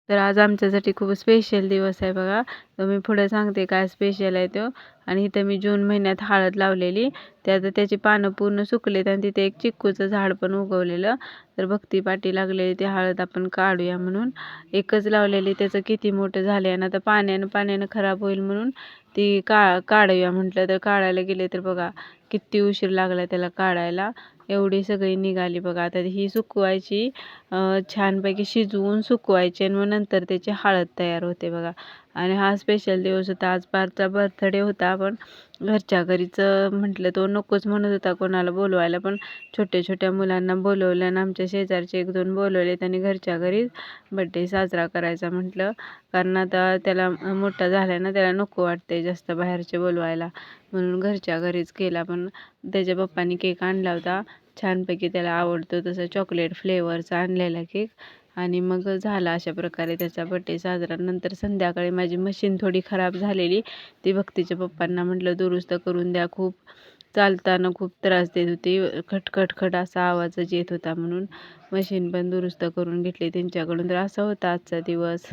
तर आज आमच्यासाठी खूप स्पेशल दिवस आहे बघा. तर मी पुढे सांगते काय स्पेशल आहे तो. आणि इथं मी जून महिन्यात हळद लावलेली. त्याची पानं पूर्ण सुकलेत आणि तिथे एक चिक्कूचं झाड पण उगवलेलं. तर भक्ती पाठी लागलेली ती हळद आपण काढूया म्हणून. एकच लावलेली त्याचं किती मोठं झाले आणि आता पाण्यानं खराब होईल म्हणून ती काढूया म्हटलं. तर काढायला गेले तर बघा किती उशीर लागला त्याला काढायला. एवढी सगळी निघाली बघा. आता ही सुकवायची, छानपैकी शिजवून सुकवायची आणि मग नंतर त्याची हळद तयार होते बघा. आणि हा स्पेशल दिवस होता. आज पारचा बर्थडे होता, पण घरच्या घरीच म्हटलं तो नकोच म्हणत होता कोणाला बोलवायला, पण छोट्या मुलांना बोलवलं आणि आमच्या शेजारचे 1-2 बोलवले. त्यांनी घरच्या घरीच बड्डे साजरा करायचा म्हटलं. कारण आता त्याला मोठा झाला ना, त्याला नको वाटते जास्त बाहेरचे बोलवायला, म्हणून घरच्या घरीच केला. पण त्याच्या पप्पांनी केक आणला होता, छानपैकी त्याला आवडतो तसं चॉकलेट फ्लेवरचा आणलेला केक. आणि मग झाला अशा प्रकारे त्याचा बड्डे साजरा. नंतर संध्याकाळी माझी मशीन थोडी खराब झालेली, ती भक्तीच्या पप्पांना म्हटलं दुरुस्त करून द्या. खूप चालताना खूप त्रास देत होती, खटखट असा आवाजच येत होता, म्हणून मशीन पण दुरुस्त करून घेतली त्यांच्याकडून. तर असा होता आजचा दिवस.